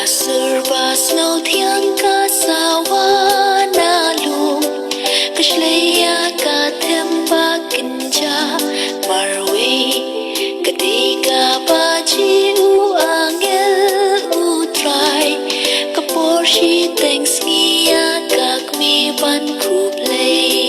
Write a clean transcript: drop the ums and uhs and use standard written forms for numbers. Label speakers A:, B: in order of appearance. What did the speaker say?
A: serba smell thiang ka sawana lum kashleya ka themba kinja marwe ketika baji u angel u try kapor shi thanks ngia ka kmie ban Khublei